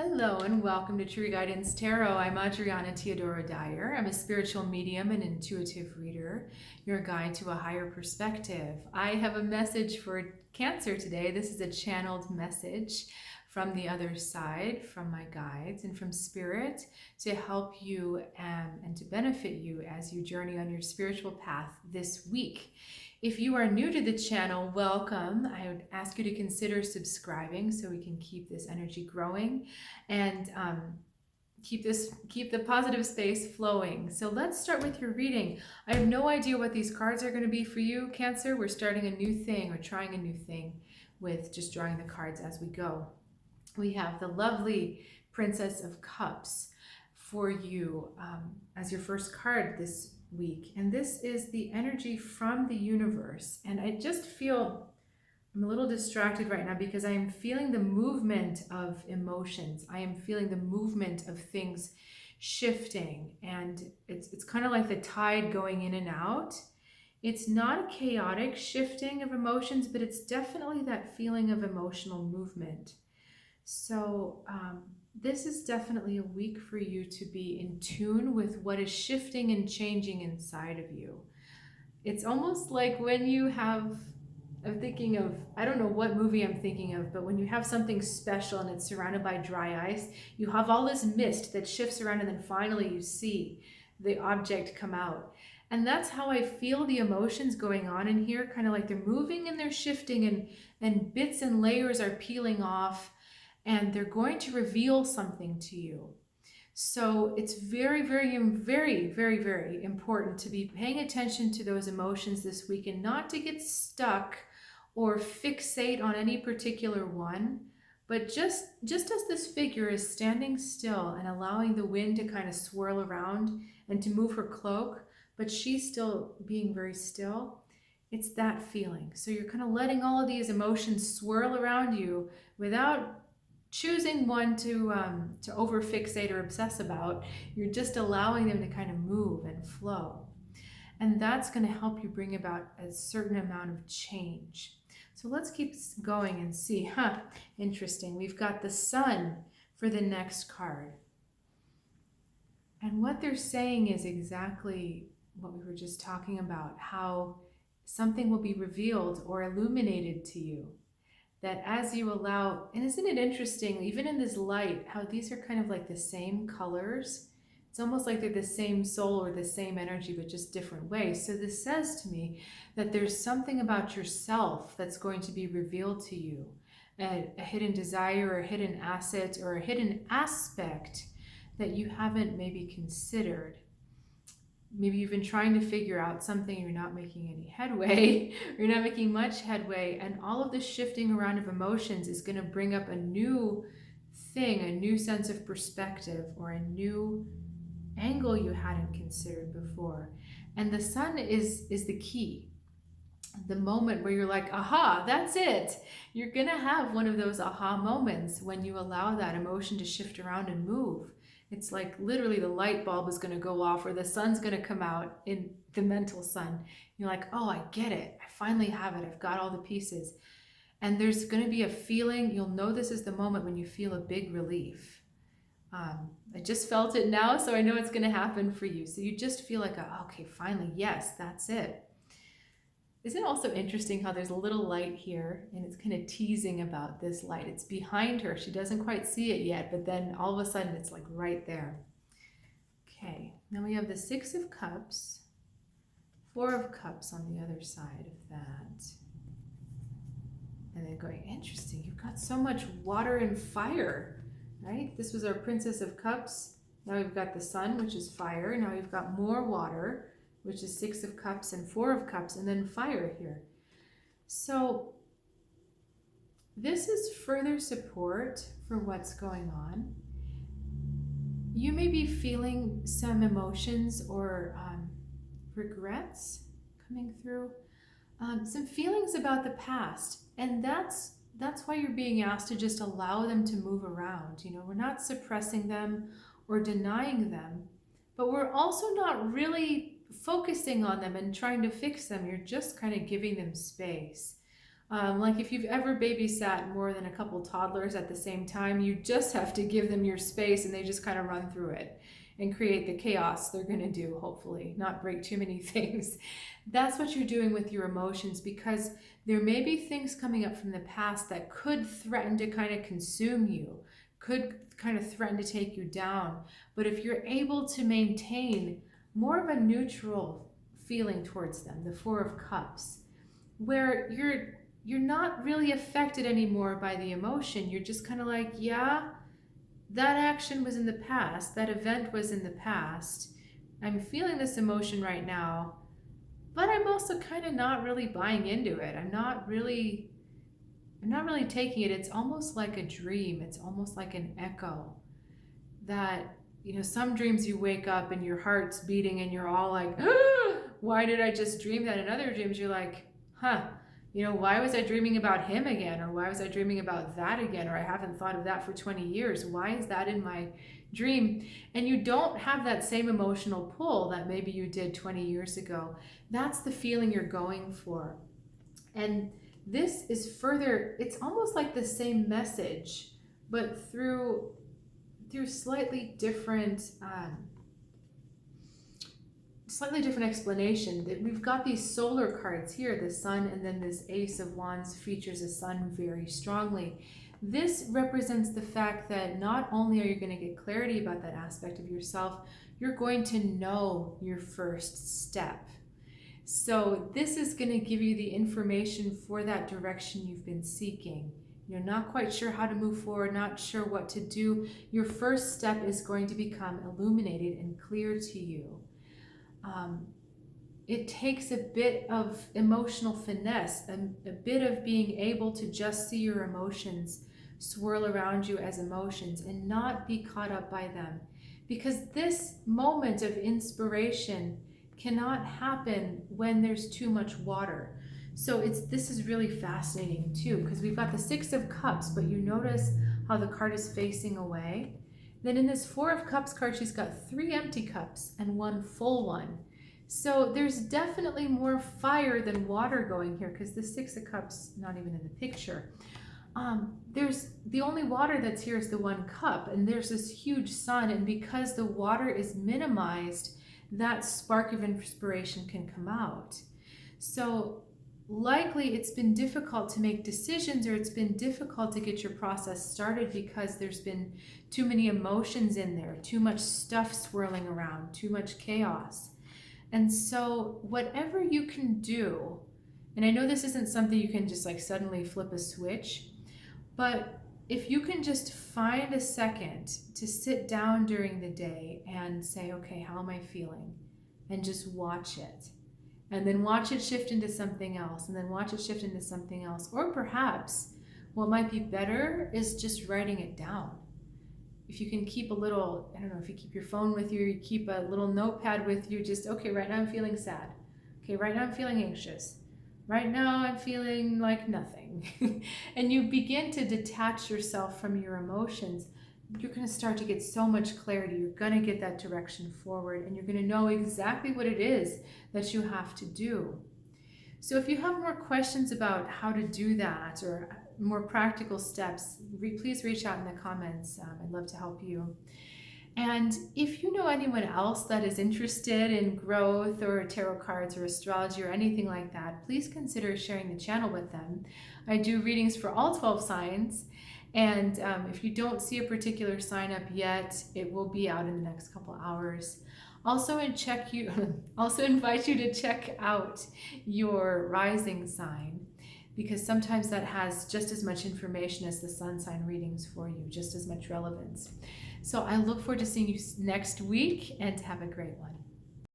Hello and welcome to True Guidance Tarot. I'm Adriana Teodoro-Dier. I'm a spiritual medium and intuitive reader, your guide to a higher perspective. I have a message for Cancer today. This is a channeled message from the other side, from my guides and from Spirit to help you and to benefit you as you journey on your spiritual path this week. If you are new to the channel, welcome. I would ask you to consider subscribing so we can keep this energy growing and keep the positive space flowing. So let's start with your reading. I have no idea what these cards are going to be for you, Cancer. We're starting a new thing or trying a new thing with just drawing the cards as we go. We have the lovely Princess of Cups for you as your first card this week, and this is the energy from the universe. And I just feel I'm a little distracted right now because I am feeling the movement of emotions. I am feeling the movement of things shifting, and it's kind of like the tide going in and out. It's not a chaotic shifting of emotions, but it's definitely that feeling of emotional movement. So this is definitely a week for you to be in tune with what is shifting and changing inside of you. It's almost like when you have, I'm thinking of, I don't know what movie I'm thinking of, but when you have something special and it's surrounded by dry ice, you have all this mist that shifts around and then finally you see the object come out. And that's how I feel the emotions going on in here, kind of like they're moving and they're shifting and bits and layers are peeling off. And they're going to reveal something to you. So it's very, very, very, very, very important to be paying attention to those emotions this week and not to get stuck or fixate on any particular one. But just as this figure is standing still and allowing the wind to kind of swirl around and to move her cloak, but she's still being very still, it's that feeling. So you're kind of letting all of these emotions swirl around you without choosing one to over fixate or obsess about. You're just allowing them to kind of move and flow, and that's going to help you bring about a certain amount of change. So let's keep going and see. Interesting. We've got the Sun for the next card, and what they're saying is exactly what we were just talking about, how something will be revealed or illuminated to you. That as you allow, and isn't it interesting, even in this light, how these are kind of like the same colors? It's almost like they're the same soul or the same energy, but just different ways. So this says to me that there's something about yourself that's going to be revealed to you, a hidden desire or a hidden asset or a hidden aspect that you haven't maybe considered. Maybe you've been trying to figure out something, you're not making any headway, you're not making much headway, and all of this shifting around of emotions is going to bring up a new thing, a new sense of perspective, or a new angle you hadn't considered before. And the Sun is the key. The moment where you're like, aha, that's it. You're going to have one of those aha moments when you allow that emotion to shift around and move. It's like literally the light bulb is going to go off or the sun's going to come out in the mental sun. You're like, oh, I get it. I finally have it. I've got all the pieces. And there's going to be a feeling, you'll know this is the moment when you feel a big relief. I just felt it now, so I know it's going to happen for you. So you just feel like, okay, finally, yes, that's it. Isn't it also interesting how there's a little light here and it's kind of teasing about this light? It's behind her. She doesn't quite see it yet, but then all of a sudden it's like right there. Okay, now we have the Six of Cups, Four of Cups on the other side of that. And then going, interesting, you've got so much water and fire, right? This was our Princess of Cups. Now we've got the Sun, which is fire. Now we've got more water, which is Six of Cups and Four of Cups, and then fire here. So this is further support for what's going on. You may be feeling some emotions or regrets coming through, some feelings about the past, and that's why you're being asked to just allow them to move around. You know, we're not suppressing them or denying them, but we're also not really focusing on them and trying to fix them. You're just kind of giving them space. Like if you've ever babysat more than a couple toddlers at the same time, you just have to give them your space and they just kind of run through it and create the chaos they're going to do, hopefully, not break too many things. That's what you're doing with your emotions, because there may be things coming up from the past that could threaten to kind of consume you, could kind of threaten to take you down. But if you're able to maintain more of a neutral feeling towards them, the Four of Cups, where you're not really affected anymore by the emotion. You're just kind of like, yeah, that action was in the past, that event was in the past. I'm feeling this emotion right now, but I'm also kind of not really buying into it. I'm not really taking it. It's almost like a dream. It's almost like an echo that, some dreams you wake up and your heart's beating and you're all like, ah, why did I just dream that? In other dreams, you're like, why was I dreaming about him again? Or why was I dreaming about that again? Or I haven't thought of that for 20 years. Why is that in my dream? And you don't have that same emotional pull that maybe you did 20 years ago. That's the feeling you're going for. And this is further, it's almost like the same message, but through slightly different explanation. That we've got these solar cards here, the sun, and then this Ace of Wands features a sun very strongly. This represents the fact that not only are you going to get clarity about that aspect of yourself, you're going to know your first step. So this is going to give you the information for that direction you've been seeking. You're not quite sure how to move forward, not sure what to do. Your first step is going to become illuminated and clear to you. It takes a bit of emotional finesse, a bit of being able to just see your emotions swirl around you as emotions and not be caught up by them. Because this moment of inspiration cannot happen when there's too much water. So this is really fascinating too, because we've got the Six of Cups, but you notice how the card is facing away. Then in this Four of Cups card, she's got 3 empty cups and 1 full one. So there's definitely more fire than water going here, because the Six of Cups not even in the picture. There's the only water that's here is the 1 cup, and there's this huge sun, and because the water is minimized, that spark of inspiration can come out. So likely it's been difficult to make decisions, or it's been difficult to get your process started because there's been too many emotions in there, too much stuff swirling around, too much chaos. And so whatever you can do, and I know this isn't something you can just like suddenly flip a switch, but if you can just find a second to sit down during the day and say, okay, how am I feeling? And just watch it. And then watch it shift into something else, and then watch it shift into something else. Or perhaps what might be better is just writing it down. If you can keep a little, I don't know, if you keep your phone with you, you keep a little notepad with you, just, okay, right now I'm feeling sad. Okay, right now I'm feeling anxious. Right now I'm feeling like nothing. And you begin to detach yourself from your emotions. You're going to start to get so much clarity. You're going to get that direction forward, and you're going to know exactly what it is that you have to do. So if you have more questions about how to do that, or more practical steps, please reach out in the comments. I'd love to help you. And if you know anyone else that is interested in growth or tarot cards or astrology or anything like that, please consider sharing the channel with them. I do readings for all 12 signs. And if you don't see a particular sign up yet, it will be out in the next couple hours. Also invite you to check out your rising sign, because sometimes that has just as much information as the sun sign readings for you, just as much relevance. So I look forward to seeing you next week, and have a great one.